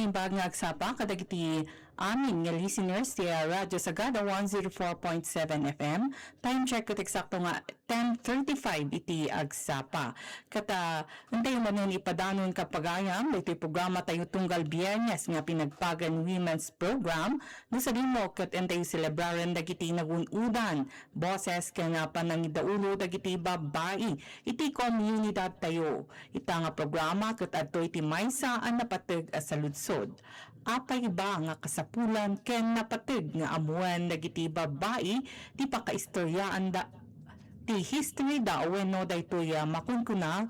Imbag nga agsapa kadagiti amin nga listeners ti Radyo Sagada 104.7 FM. Time check ket eksakto nga 10:35 iti agsapa. Kata untay manen ipadanon kapagayam iti programa tayo tunggal Biyernes nga pinagpagan Women's Program no sa dimo ket entay celebraren dagiti nagunudan boses ken nga panangidaulo dagiti babae iti komunidad tayo. Ita nga programa ket adto iti maysa an napateg sa ludsod. Apay ba nga kasapulan ken napateg nga amuan dagiti babae di pakaistoryaan da ti history da wenno daytoy makunkuna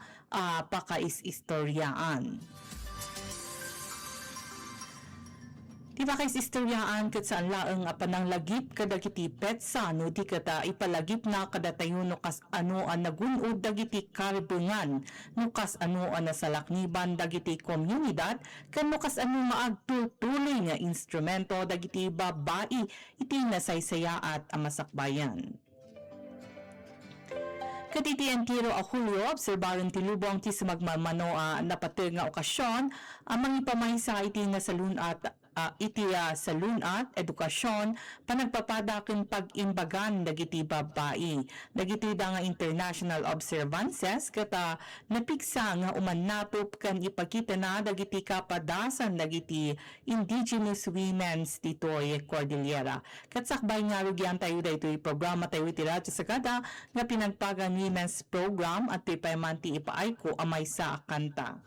pakaistoryaan. Di pakaistoryaan ket saan laeng pananglagip kadagiti petsa no di kata ipalagip na kadatayon no kas ano an nagunod dagiti karbengan no kas ano an nasalakniban dagiti komunidad ken no kas ano nga agtutuloy nga instrumento dagiti babae iti nasaysayaat a masakbayan. Katiti ang tiro a Julio, obserbaran ti lubong ti sumagmamano napateg nga okasyon, amang ipamaysa iti nasalun at salun at edukasyon panagpapadaken pag-imbagan dagiti babae. Dagiti da nga international observances kata napiksa nga umannatop kan ipakita na dagiti kapadasan dagiti indigenous women's ditoy Cordillera. Katsakbay nga rugyan tayo daytoy programa tayo iti Radyo Sagada nga pinagpagan Women's Program at tipaymanti ipaay ko amay sa kanta.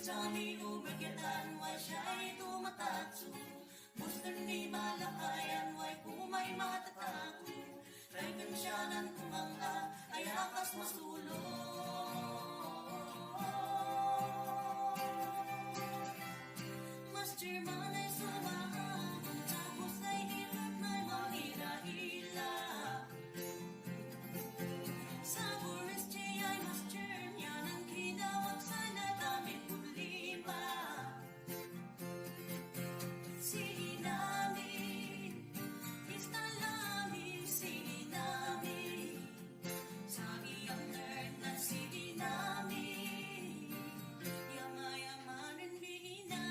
Kami umagyanan, way siya'y tumatatso. Mustan ni malakayan, way kumay matatako. Kay kansyanan kumang ay akas masulo. Master man ay sumahamon, tapos ay hirap na mahila-hila. Sa forest ay master niya nang kinawag sana damit problema. Si Inami, istalami si Inami. Sa iyang nerd na si Inami, yama-yamanan bina.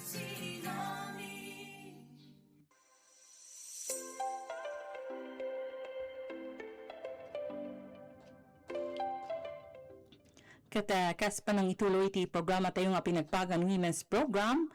Si Inami. Katakas pa nang ituloy iti programa tayo nga pinagpagan Women's Program.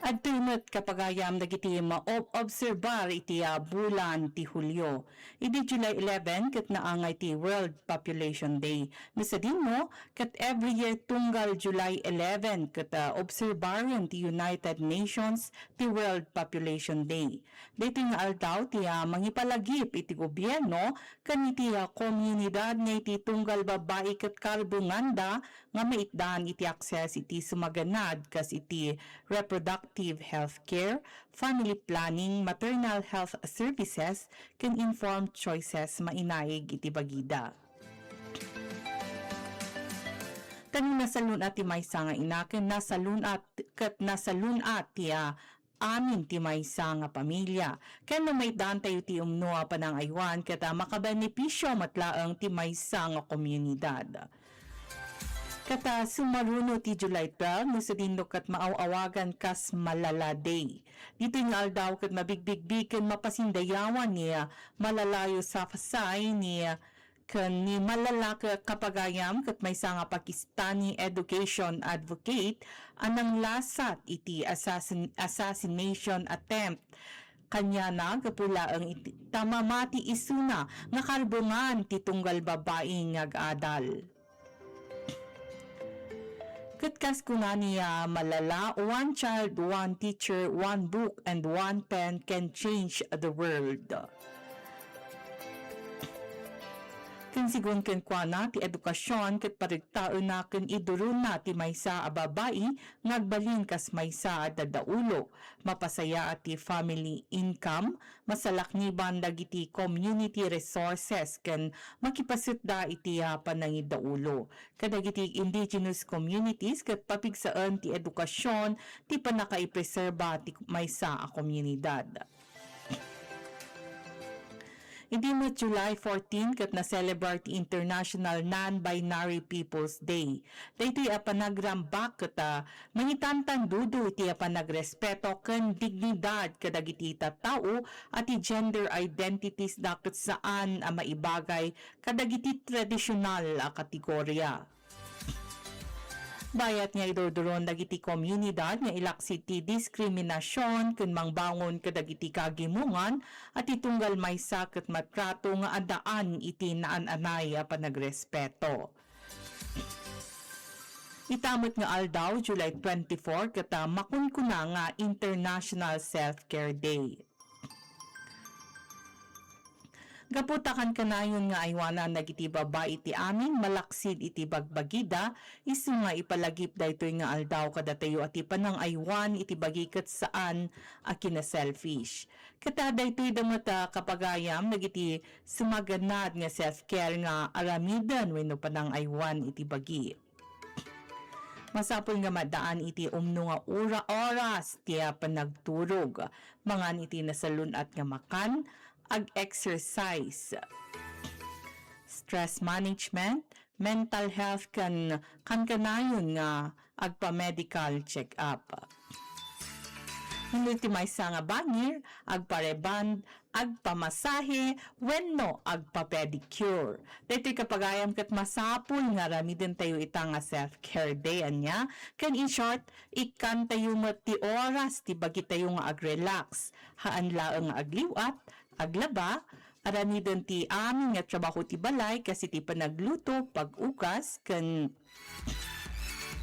At tunot kapagayam dagiti maobserbar iti bulan ti Hulyo. Iti July 11 ket naangay ti World Population Day. Nasadin mo ket every year tunggal July 11 ket obserbaran ti United Nations ti World Population Day. Dito nga aldaw ti mangipalagip iti gobyerno ken iti komunidad nga iti tunggal babae ket karbunganda nga maitdan iti access iti sumaganad kas iti reproductive health care, family planning, maternal health services, can informed choices mainaig iti bagida. Kani nasalunat ti maysa nga inaken nasalunat ket nasalunat ti amin ti maysa nga pamilya. Ken no may dan tayo ti umno panang aywan ket makabenepisyo matlaeng ti maysa nga komunidad. Kata sumaruno ti July 12 no sa dindok kat maawawagan kas malala day. Dito nga aldaw kat mabigbigbigan mapasindayawan niya malalayo sa fasay niya kan ni malala kapagayam kat may nga Pakistani education advocate anang lasat iti assassination attempt kanya na kapula ang tamamati isuna nga karbungan ti tunggal babae nga adal. Katkas kuna niya malala, one child, one teacher, one book, and one pen can change the world. Kansigon ken kuana ti edukasyon ket parigtaon na ken idurun na ti maysa a babae ngagbalin kas maysa a dadaulo mapasaya ti family income masalakniban dagiti community resources ken makipasutda iti panangidaulo kadagiti indigenous communities ket papigsaan ti edukasyon ti panakaipreserba ti maysa a komunidad. Hindi mo July 14 kat na-celebrate International Non-Binary People's Day. Dahito panagrambak kat mangitantan dudo iti panagrespeto ken dignidad kadagiti tao at gender identities dapat saan maibagay kadagiti tradisyonal kategorya. Bayat nga idodoron dagiti komunidad nga ilaksit ti diskriminasyon ken mangbangon kadagiti kagimungan at itunggal maysa ket matrato nga adaan iti naan-anay a panagrespeto. Itamot nga aldaw July 24 ket makunkuna nga International Self-Care Day. Gaputakan kanayon nga aywanan nagiti babae iti amin malaksid iti bagbagida isu nga ipalagip daytoy nga aldaw kadatayo ati panang aywan iti bagikat saan a kina-selfish. Kata daytoy damata kapagayam nagiti sumaganad nga self-care nga aramidan wenno panang aywan iti bagi. Masapol nga madaan iti umno nga oras ti panagturog mangan iti nasalunat nga makan ag-exercise, stress management, mental health kan kanayon nga agpa-medical check-up. Hindi ti maysa nga bangir, agpareband, agpamasahe, wenno agpa-pedicure. Dito kapagayam kat masapul nga ramiden tayo ita nga self-care day anya. Kan in short, ikan tayo ti oras ti bagi tayo nga ag-relax. Haan laeng nga agliwat, aglaba, aramidon ti amin nga trabaho ti balay kasi ti panagluto, pag-ukas, kan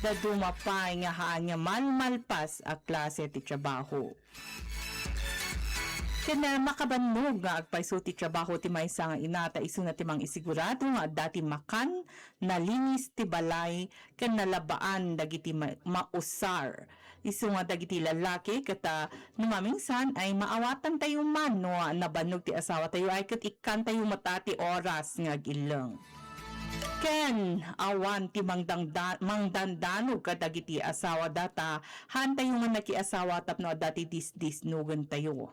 dadumapay nga haan nga malmalpas a klase ti trabaho. Kaya makabannog nga agpaiso ti trabaho ti maysa nga inata isu na ti mang isigurado nga dati makan, nalinis ti balay, ken nalabaan dagiti mausar. Isu nga dagiti lalaki kata numaminsan ay maawatan tayo man no nabannog ti asawa tayo ay ket ikkan tayo matati oras nga gilang. Ken awan ti mangdandanog kadagiti asawa data han tayo nga nakiasawa tapno dati disnugan tayo.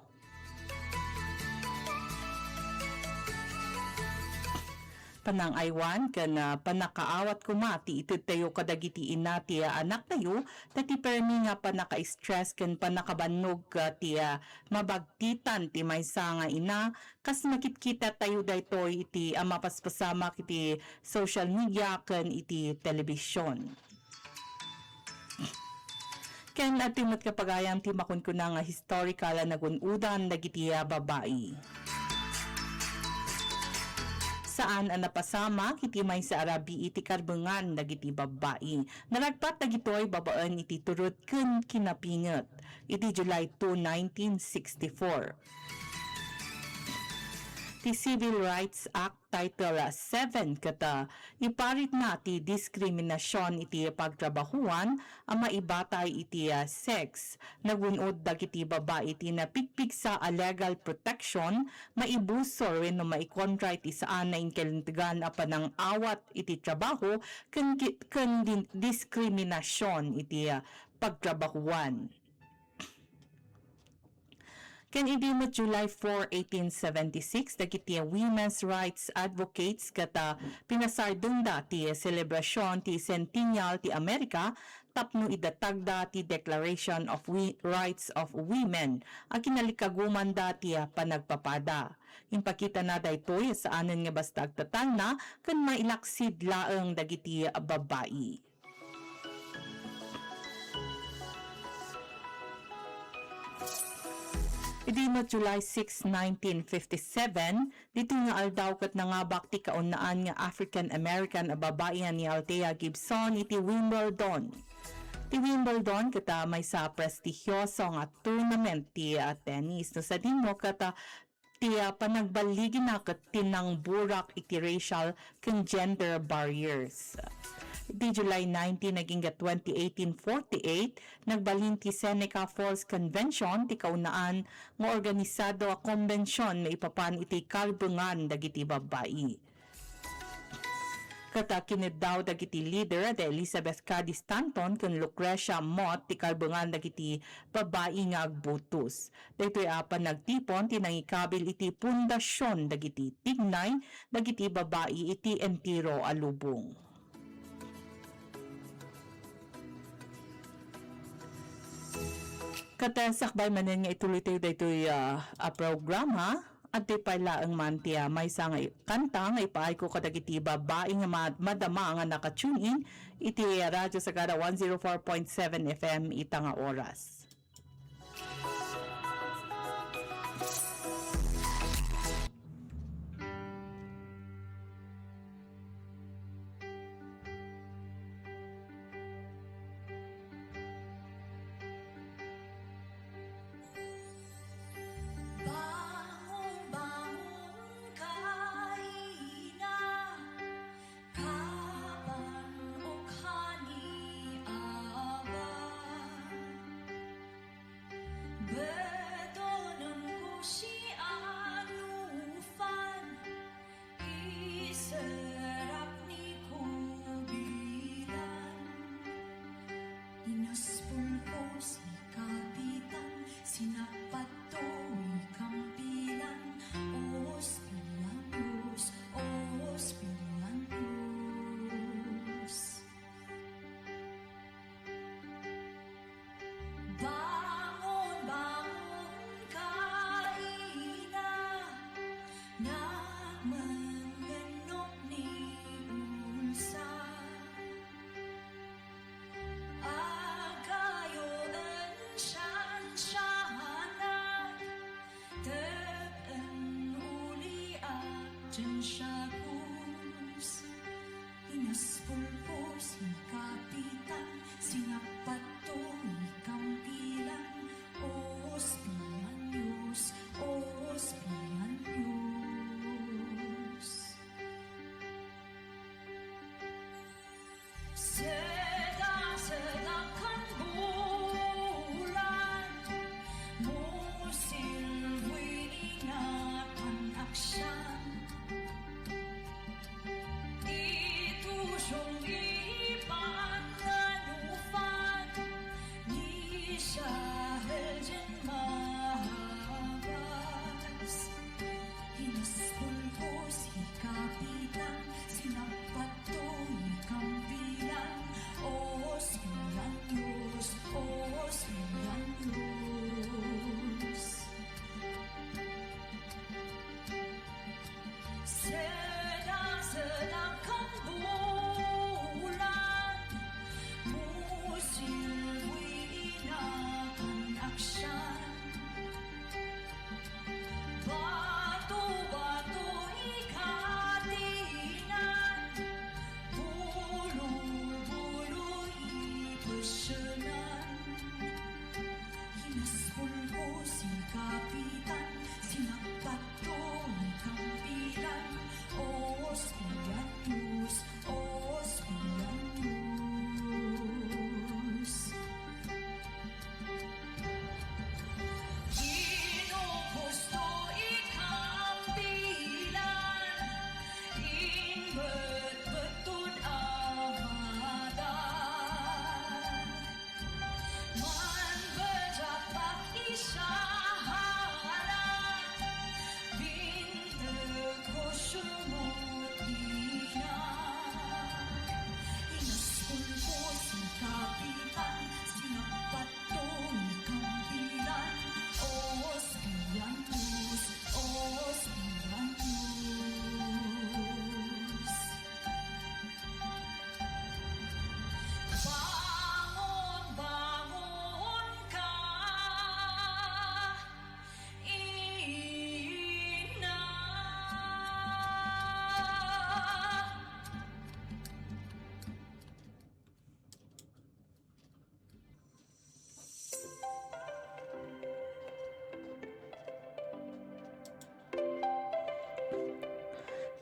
Panang aywan kan panakaawat kumati iti tayo kadagiti inati anak tayo dati permi nga panaka-stress kan panakabannog ti mabagtitan ti maysa nga ina kas makitkita tayo daytoy iti mapaspasamak iti social media kan iti telebisyon. Ken at timot kapagayam ti makunkuna nga historical na nagunudan dagiti babae. Saan ang napasama kiti may sa Arabi iti karbengan dagiti babae. Naragpat dagitoy babaan iti turut ken kinapinget. Iti July 2, 1964. Ti Civil Rights Act Title 7 kata iparit na ti diskriminasyon iti pagtrabahuan ang maibatay iti sex nagunod dagiti babae iti napigpig sa legal protection maibusor wenno maikontra iti saan na inkelintigan apan ng awat iti trabaho ken diskriminasyon iti pagtrabahuan. Ken idimot July 4, 1876, dagiti women's rights advocates kata pinasardunda ti selebrasyon ti Centennial ti Amerika tapno idatagda ti Declaration of Rights of Women ang kinalikaguman dati panagpapada. Impakita na daytoy saanen nga basta agtatan na ken mailaksid laeng dagiti babae. Idimot July 6, 1957, dito nga aldaw kat nangabak ti kaunaan nga African-American a babae ni Althea Gibson iti Wimbledon. Ti Wimbledon kata may sa prestihyoso nga tournament ti tennis no sa dimo kata ti panagbaligi na kat tinang burak iti racial ken gender barriers. Di July 19 naging 1848 nagbalhin ti Seneca Falls Convention ti kaunaan nga organisado a konbensyon na ipapan iti karbengan dagiti babae. Kata kinid daw dagiti leader de Elizabeth Cady Stanton ken Lucretia Mott ti karbengan dagiti babae nga agbutos. Daytoy apan nagtipon ti nangikabil iti pundasyon dagiti tignay dagiti babae iti entero a lubong. Katasakbay manen nga ituloy tayo daytoy programa at di pala ang mantia may sa nga kanta nga ipaay ko kadagiti babae nga madama nga nakatune in iti Radyo Sagada 104.7 FM ita nga oras.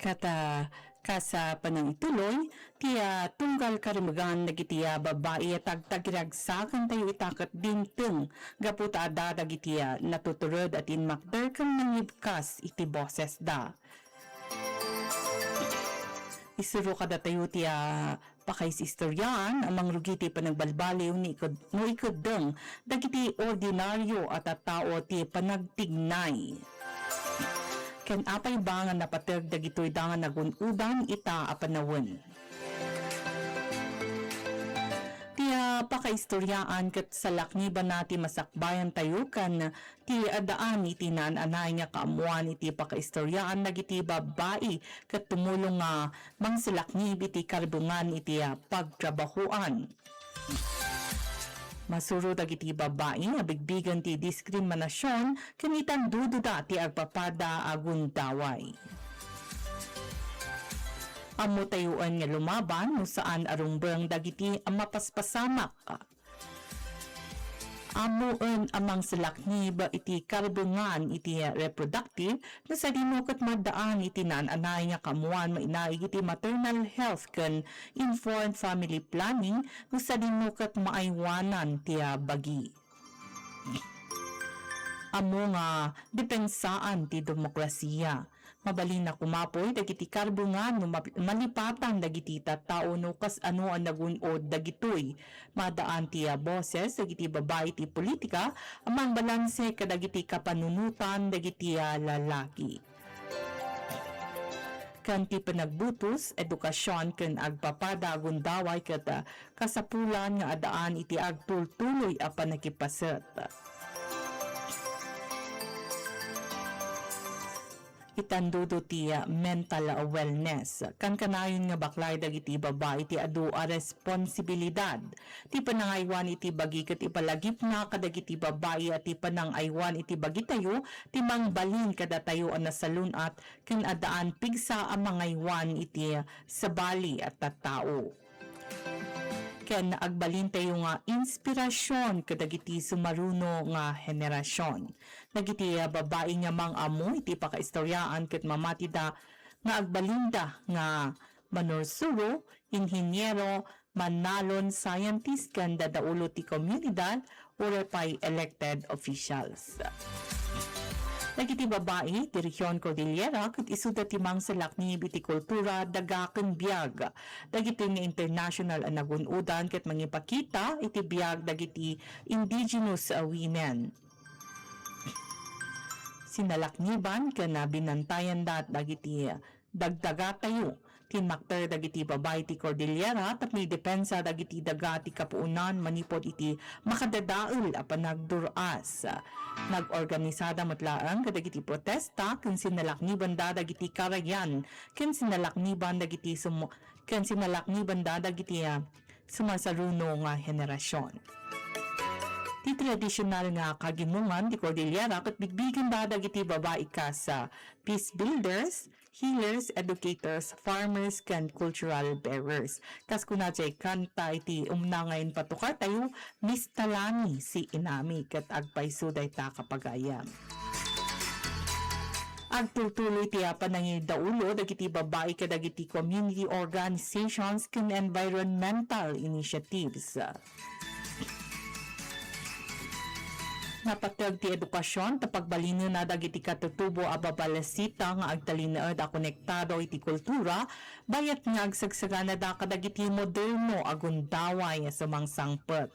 Kata kasa panang ituloy, tiya tunggal karimagan nagitiya babae at tagtagiragsakan tayo itakat dinteng gaputa ada dagitiya natuturod at inmakder kang nangibkas iti boses da. Isuro kada tayo tiya pakay si istoryan amang rugiti panagbalbaliw no ikudeng dagiti ordinaryo at tao ti panagtignay. Ken apay ba nga napateg dagitoy dangan nagunudan ita a panawon. Tiya pakaistoryaan ket salakni ba nati masakbayan tayo kan ti adaan iti nananay nga kaamuan iti pakaistoryaan nagiti babae ket tumulong nga mangsalakni iti karbungan iti pagtrabahuan. Masuro dagiti babae nga bigbigan ti diskriminasyon ken itandududa ti agpapada agundaway. Amo tayuan nga lumaban no saan arumbrang dagiti mapaspasamak. Amuon amang salakni ba iti karbungan iti reproductive na sa dinukot madaan iti nananay nga kamuan mainaig iti maternal health ken informed family planning na sa dinukot maaywanan ti bagi. Amo nga depensaan ti demokrasiya. Mabalin na kumapoy dagiti karbungan no malipatan dagiti tattao no kas ano ang nagunod dagitoy madaan ti boses dagiti babae ti politika amang balanse kadagiti kapanunutan dagiti lalaki. Kanti panagbutos, edukasyon ken agpapada agundaway ket kasapulan nga adaan iti agtultuloy a panakipaset. Itandudo ti mental wellness. Kan kanayon nga baklay dagiti babae ti adu a responsibilidad. Ti panangaywan iti bagi ket ipalagip na kadagiti babae at ti panangaywan iti bagi tayo ti mangbalin kada tayo ang nasalunat ken adaan pigsa ang mangaywan iti sabali at tattao. Ken agbalin tayo nga inspirasyon kadagiti sumaruno nga henerasyon. Dagiti babae nga mang-amo iti pakaistoryaan ket mamatida nga agbalinda nga manursuro, inhinyero, manalon scientist ken dadaulo ti komunidad or pay elected officials. Dagiti babae, ti Rehiyon Cordillera, ket isuda ti mangsalakni iti kultura dagaken biag. Dagiti nga international ang nagunudan ket mangipakita iti biag dagiti indigenous women. Sinalakniban ken binantayan dat dagiti dagdaga tayo tinmakter dagiti babae ti Cordillera tapno depensa dagiti daga ti kapuunan manipod iti makadadael a panagduras. Nagorganisada matlaang kadagiti protesta ken sinalakniban da dagiti karayan ken sinalakniban dagiti sumasaruno nga henerasyon. Ti tradisyonal nga kagimungan ti Cordillera ket bigbigan da dagiti babae ka sa peace builders, healers, educators, farmers, ken cultural bearers. Kas kunajay kanta iti umnangayon patukar tayo mistalani si inami ket agpaysuday ta kapagayam. Agtutuloy ti panangin daulo dagiti babae kadagiti community organizations ken environmental initiatives. Napatag ti edukasyon tapagbalino na dagiti katutubo a babalasita nga agtalinaed a konektado iti kultura bayat nga agsagsagana da kadagiti moderno agundaway sa mangsangpet.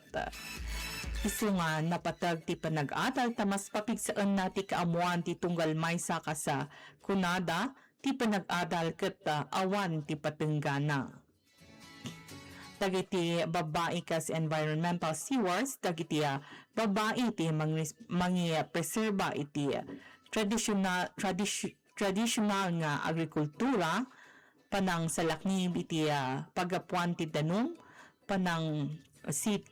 Isu nga napatag ti panag-adal tamas papigsaan na ti kaamuan ti tunggal maysa ka sa kunada ti panag-adal ket awan ti patenggana. Dagiti babae kas environmental stewards dagiti babae iti preserba iti traditional nga agrikultura panang salaknib iti pagapuan ti danum panang seed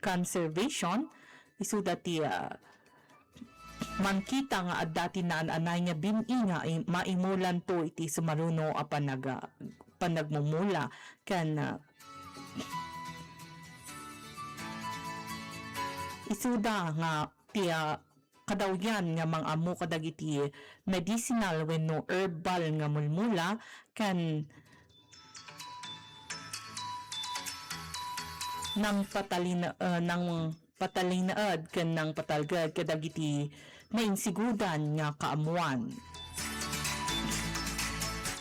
conservation isuda ti mankita nga adati naan-anay nga bini nga maimulan to iti sumaruno a panagmumula kan isuda nga ti kadawyan nga mang-amo kadagiti medicinal wenno herbal nga mulmula kan nang patalinaad ken nang patalgad kadagiti nainsigudan nga kaamuan.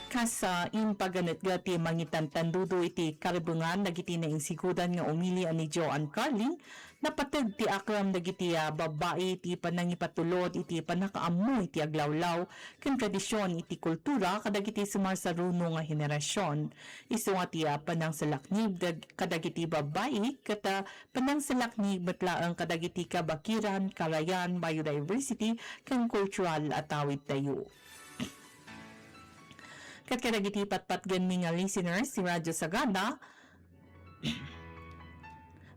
Kasa impaganet gati mangitan tandudo iti karibungan dagiti nainsigudan nga umili ani Joan Carling napateg ti akram dagiti babae iti panangipatulod iti panakaamu iti aglawlaw ken tradisyon iti kultura kadagiti sumarsaruno nga henerasyon. Isu nga ti panang salaknib kadagiti babae kata panang salaknib metlaeng kadagiti kabakiran, karayan, biodiversity ken cultural atawid tayo. Kat kadagiti patpatgan mi nga listeners si Radyo Sagada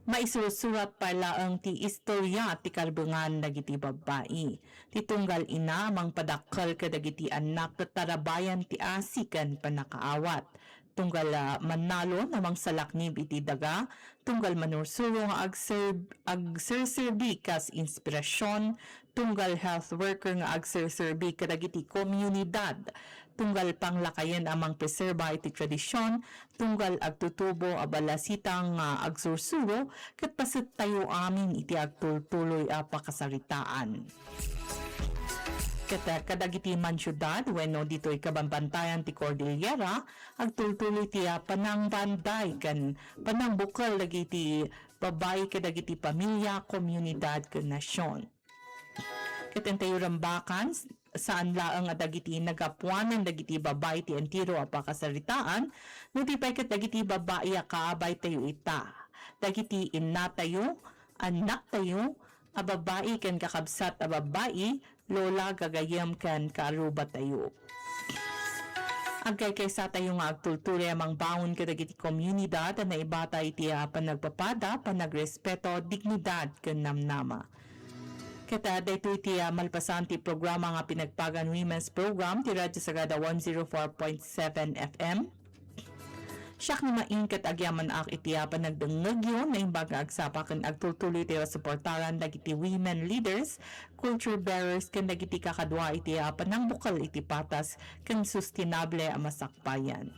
maisusurat pala ang ti istorya ti kalbungan dagiti babae. Ti tunggal ina mang padakkel kadagiti anak tarabayan ti asikan panakaawat. Tunggal manalo namang salaknib iti daga, tunggal manursuro nga agserserbi kas inspirasyon, tunggal health worker nga agserserbi kadagiti komunidad, tunggal panglakayan amang preserba iti tradisyon, tunggal agtutubo abalasitang agsursuro, ket paset tayo amin iti agtultuloy a pakasaritaan. Kadagiti man syudad wenno ditoy kabambantayan ti Cordillera agtultuloy ti panang banday kan panang bukal dagiti babae kadagiti pamilya, komunidad ken nasyon. Tayo rambakan saan laang dagiti nagapuanan dagiti babae ti entiro a pakasaritaan no ti pay ket dagiti babae a kaabay tayo ita. Dagiti inna tayo, anak tayo, a babae ken kakabsat a babae, lola gagayam ken kaaruba tayo. Agkay kaysa tayo nga agtultuloy amang baon kadagiti komunidad na ibata iti panagpapada, panagrespeto, dignidad ken namnama. Kata daytoy iti malpasan ti programa nga pinagpagan Women's Program ti Radyo Sagada 104.7 FM. Siyak ni maingkat agyaman ak iti panagdengegyo na imbaga agsapa ken agtultuloy ti suportaran dagiti women leaders, culture bearers ken dagiti kakadwa iti panangbukal iti patas ken sustainable a masakbayan.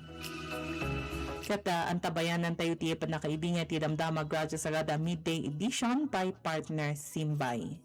Kata antabayanan tayo ti panakaibingan ti damdamag Radyo Sagada Midday Edition by Partner Simbay.